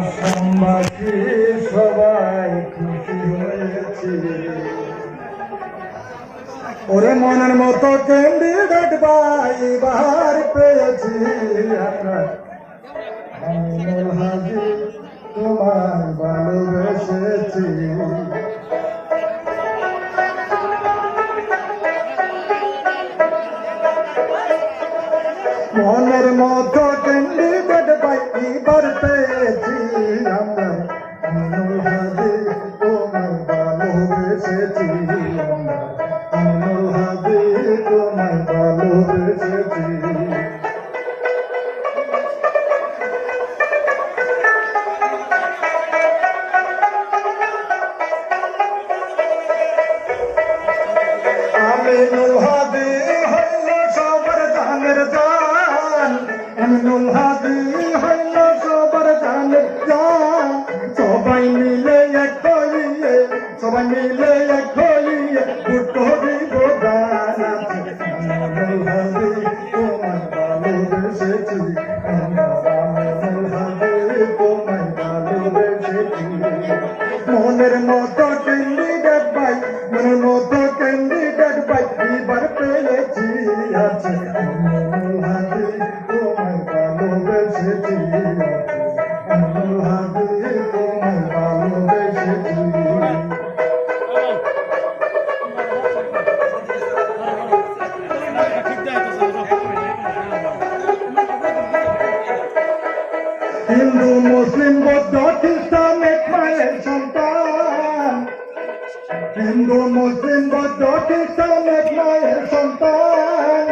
আসামবাসী সবাই খুশি হয়েছে, ওরে মনের মতো ক্যান্ডিডেট এবার পেয়েছি আমরা। আমিনুল হাজি তোমার ভালোবেসেছি, মনের মতো ক্যান্ডিডেট এবার পেয়েছি আমরা। আমিনুল হাজি তোমার ভালোবেসেছি আমরা, আমিনুল হাজি তোমার ভালোবেসেছি। আমিনুল হাজি হইল সবার জানের জান, আমিনুল হাজি হইল সবার জানের জান। সবাই মিলে এক হইয়ে, সবাই মিলে এক হইয়ে ভোট দিব গান। আমিনুল হাজি তোমায় ভালোবেসেছি, আমিনুল হাজি তোমায় ভালোবেসেছি। মনের মতো ক্যান্ডিডেট ভাই, মনের মতো ক্যান্ডিডেট ভাই এবার পেয়েছি আছে। আমিনুল হাজি তোমায় ভালোবেসেছি, আমিনুল হাজি তোমায় ভালোবেসেছি। হিন্দু মুসলিম বৌদ্ধ খ্রিস্টান এক মায়ের সন্তান, হিন্দু মুসলিম বৌদ্ধ খ্রিস্টান এক মায়ের সন্তান।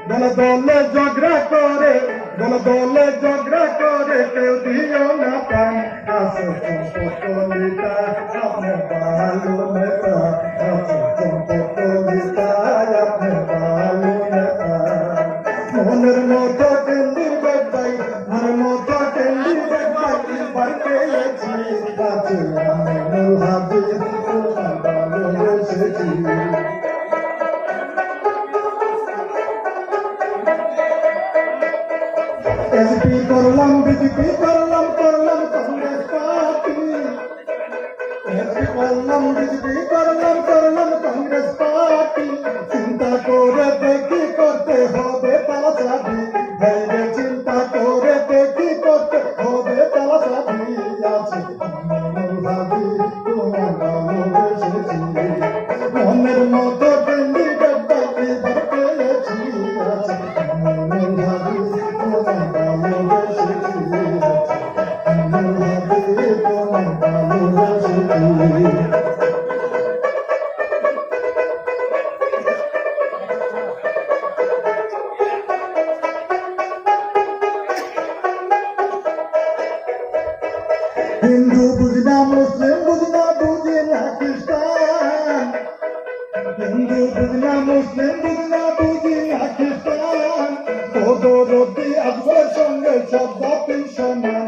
দলে দলে ঝগড়া করে, দলে দলে ঝগড়া করে কেউ দিও না প্রাণ। আছে চম্পকলিতা আপনার ভালো নেতা, আছে চম্পকলিতা আপনার ভালো নেতা। মনের মতো ক্যান্ডিডেট ভাই, মনের মতো ক্যান্ডিডেট ভাই এবার পেয়েছি আছে। আমিনুল হাজি তোমার ভালোবেসেছি। এসপি করলাম, বিজেপি করলাম, করলাম কংগ্রেস পার্টি। এসপি করলাম, বিজেপি করলাম, করলাম কংগ্রেস পার্টি। চিন্তা করে দেখি করতে হবে তালাচাবি, ভেবে চিন্তা করে দেখি করতে হবে তালাচাবি আছে। আমিনুল হাজি তোমার ভালোবেসেছি, মনের মতো ক্যান্ডিডেট ভাই এবার পেয়েছি আছে। আমিনুল হাজি তোমার ভালোবেসেছি, আমিনুল হাজি তোমার ভালোবেসেছি। হিন্দু বুঝি না, মুসলিম বুঝি না, বুঝি না খ্রিস্টান। হিন্দু বুঝি না, মুসলিম বুঝি না, বুঝি না খ্রিস্টান। বদরতি আজমের সঙ্গে সব জাতি সমান,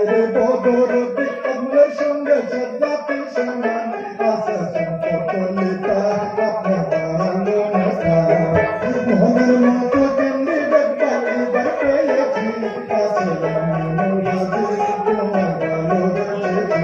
রে বদরতি আজমের সঙ্গে সব জাতি সমান। আছে সম্পর্কলিতা আপনার ভালো নেতা, মনের মতো ক্যান্ডিডেট ভাই এবার পেয়েছি আছে। আমিনুল হাজি তোমার ভালোবেসেছি।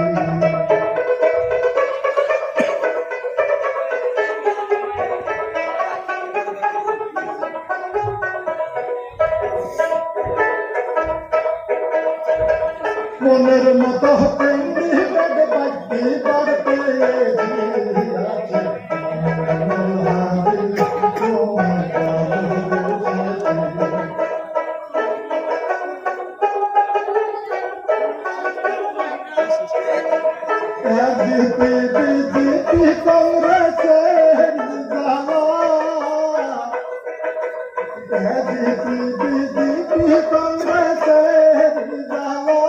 মনের মতো ক্যান্ডিডেট ভাই এবার পেয়েছি আছে। আমিনুল হাজি তোমার ভালোবেসেছি। এজিপি বিজেপি কংগ্রেসের জ্বালা, এজিপি বিজেপি কংগ্রেসের জ্বালা।